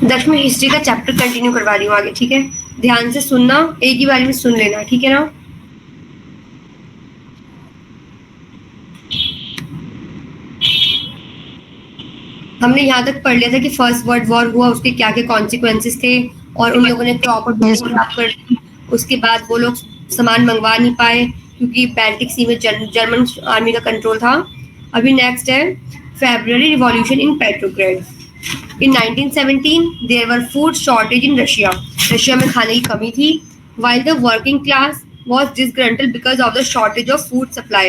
दक्ष में हिस्ट्री का chapter continue करवा रही हूँ आगे, ठीक है? ध्यान से सुनना, एक ही बारी में सुन लेना, ठीक है ना? हमने यहाँ तक पढ़ लिया था कि फर्स्ट वर्ल्ड वॉर हुआ, उसके क्या क्या कॉन्सिक्वेंसेस थे, और उन लोगों ने प्रॉपर Yes, बिल्डिंग खराब कर दी। उसके बाद वो लोग सामान मंगवा नहीं पाए क्योंकि बैल्टिक सी में जर्मन आर्मी का कंट्रोल था। अभी नेक्स्ट है February revolution in Petrograd. In 1917, there were food shortage in Russia. Russia में खाने की कमी थी. While the working class was disgruntled because of the shortage of food supply.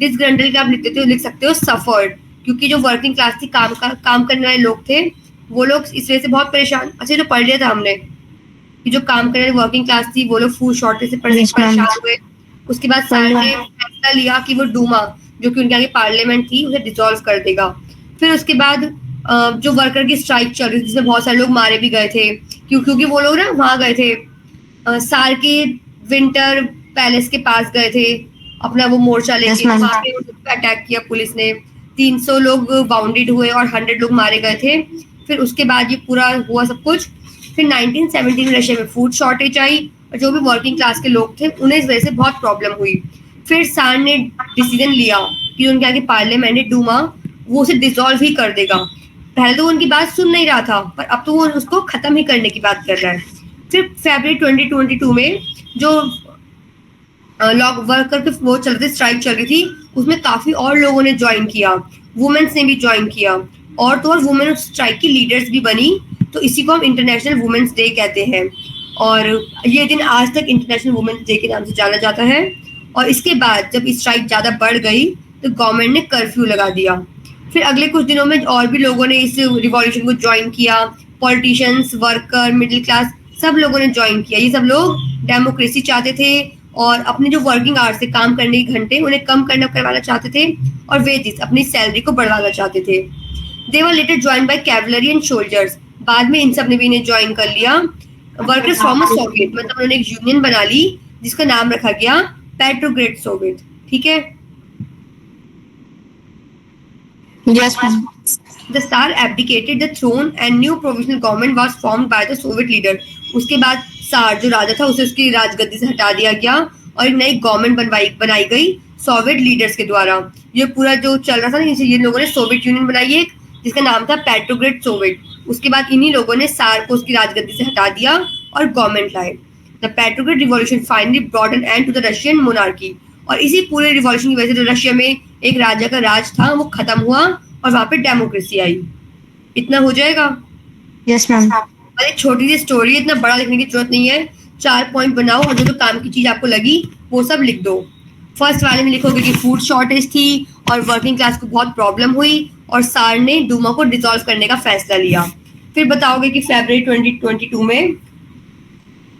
Disgruntled का आप लिख सकते हो suffered, क्योंकि जो वर्किंग क्लास थी, काम करने वाले लोग थे, वो लोग इस वजह से बहुत परेशान। अच्छा, तो पढ़ लिया था हमने कि जो काम करने वाली वर्किंग क्लास थी वो लोग फूड शॉर्टेज से yes, ma'am. परेशान हुए। उसके बाद सार ने फैसला लिया कि वो डूमा, जो कि उनके आगे पार्लियामेंट थी, उसे डिसॉल्व कर देगा। फिर उसके बाद जो वर्कर की स्ट्राइक चल रही थी, जिसमें बहुत सारे लोग मारे भी गए थे, क्योंकि वो लोग ना वहां गए थे, सार के विंटर पैलेस के पास गए थे अपना वो मोर्चा Yes, लेके। ma'am. वहां पे अटैक किया पुलिस ने, 300 लोग बाउंडेड हुए और 100 लोग मारे गए थे। फिर उसके बाद ये पूरा हुआ सब कुछ। फिर 1917 में रशिया में फूड शॉर्टेज आई, और जो भी वर्किंग क्लास के लोग थे उन्हें इस वजह से बहुत प्रॉब्लम हुई। फिर सार ने डिसीजन लिया कि उनके आगे पार्लियामेंट है डूमा, वो उसे डिसॉल्व ही कर देगा। पहले तो वो उनकी बात सुन नहीं रहा था, पर अब तो वो उसको खत्म ही करने की बात कर रहा है। फिर फरवरी 2022 में जो लॉक वर्कर के वो चल रही स्ट्राइक चल रही थी, उसमें काफी और लोगों ने ज्वाइन किया, वुमेन्स ने भी ज्वाइन किया, और तो और वुमेन उस स्ट्राइक की लीडर्स भी बनी। तो इसी को हम इंटरनेशनल वुमेन्स डे कहते हैं, और ये दिन आज तक इंटरनेशनल वुमेन्स डे के नाम से जाना जाता है। और इसके बाद जब स्ट्राइक ज्यादा बढ़ गई तो गवर्नमेंट ने कर्फ्यू लगा दिया। फिर अगले कुछ दिनों में और भी लोगों ने इस रिवॉल्यूशन को ज्वाइन किया, पॉलिटिशियंस, वर्कर, मिडिल क्लास, सब लोगों ने ज्वाइन किया। ये सब लोग डेमोक्रेसी चाहते थे, और अपने जो वर्किंग आवर्स से काम करने के घंटे उन्हें कम करवाना चाहते थे, और वेजेस अपनी सैलरी को बढ़ाना चाहते थे। They were later join by cavalry and soldiers. बाद में इन सब ने भी इन्हें ज्वाइन कर लिया। वर्कर्स फॉर्म अ सोवियत, मतलब उन्होंने एक यूनियन बना ली जिसका नाम रखा गया पेट्रोग्रेड सोवियत, ठीक है? Yes, ma'am. The Tsar abdicated the throne and new provisional government was formed by the Soviet leader. उसके बाद सार जो राजा था उसे उसकी राजगद्दी से हटा दिया गया, और एक नई गवर्नमेंट बनाई गई सोवियत लीडर्स के द्वारा। ये पूरा जो चल रहा था ना, ये लोगों ने सोवियत यूनियन बनाई है जिसका नाम था पेट्रोग्रेड सोवियत। उसके बाद इन्हीं लोगों ने सार को उसकी राजगद्दी से हटा दिया और गवर्नमेंट लाए। The Petrograd revolution finally brought an end to the Russian monarchy. और इसी पूरे रिवॉल्यूशन की वजह से जो रशिया में एक राजा का राज था वो खत्म हुआ, और वहां पे डेमोक्रेसी आई। इतना हो जाएगा। Yes, ma'am. और एक छोटी सी स्टोरी है, इतना बड़ा लिखने की जरूरत नहीं है। 4 पॉइंट बनाओ और जो जो काम की चीज आपको लगी वो सब लिख दो। फर्स्ट वाले में लिखोगे कि फूड शॉर्टेज थी और वर्किंग क्लास को बहुत प्रॉब्लम हुई, और सार ने डूमा को डिसॉल्व करने का फैसला लिया। फिर बताओगे कि फरवरी 2022 में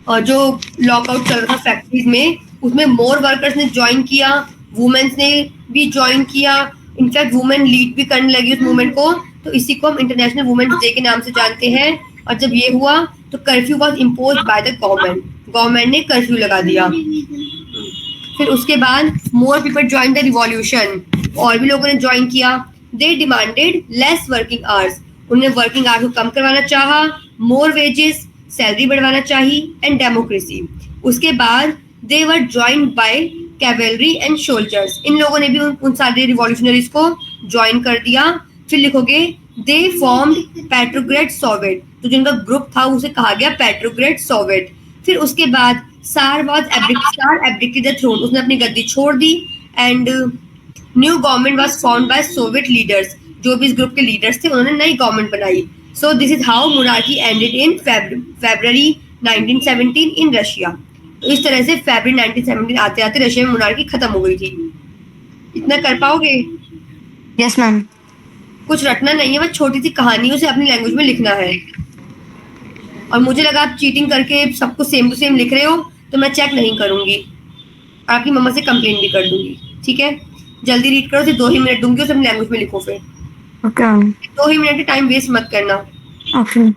जो लॉकआउट चल रहा था फैक्ट्रीज में, उसमें मोर वर्कर्स ने ज्वाइन किया, वुमेन्स ने भी ज्वाइन किया। इनफैक्ट वुमेन लीड भी करने लगी उस मूवमेंट को। तो इसी को हम इंटरनेशनल वुमेन्स डे के नाम से जानते हैं। और जब ये हुआ तो curfew was impose by the government, government ने कर्फ्यू लगा दिया। फिर उसके बाद more people join the revolution, और भी लोगों ने ज्वाइन किया। They demanded less working hours, उन्हें वर्किंग आवर्स को कम करवाना चाहा, मोर वेजेस, सैलरी बढ़वाना चाहिए, एंड डेमोक्रेसी। उसके बाद they were join by cavalry and soldiers, इन लोगों ने भी उन सारे रिवॉल्यूशनरीज को ज्वाइन कर दिया। फिर लिखोगे दे फॉर्म्ड पेट्रोग्रेड सोवियत, तो जिनका ग्रुप था उसे कहा गया पेट्रोग्रेड सोवियत। फिर उसके बाद सार एब्डिकेटेड द थ्रोन, उसने अपनी गद्दी छोड़ दी, and new government was formed by Soviet leaders, जो भी इस ग्रुप के लीडर्स थे उन्होंने नई गवर्नमेंट बनाई। So this is how monarchy ended in February 1917 in Russia. तो इस तरह से फरवरी 1917 आते आते रशिया में मोनार्की खत्म हो गई थी। इतना कर पाओगे? Yes, ma'am. कुछ रटना नहीं है, बस छोटी सी कहानी उसे अपनी लैंग्वेज में लिखना है। और मुझे लगा आप चीटिंग करके सबको सेम टू सेम लिख रहे हो, तो मैं चेक नहीं करूंगी, आपकी मम्मा से कंप्लेन भी कर दूंगी, ठीक है? जल्दी रीड करो, सिर्फ 2 ही मिनट दूंगी, उसे अपनी लैंग्वेज में लिखो। फिर Okay, ma'am. 2 ही मिनट का टाइम वेस्ट मत करना। Okay.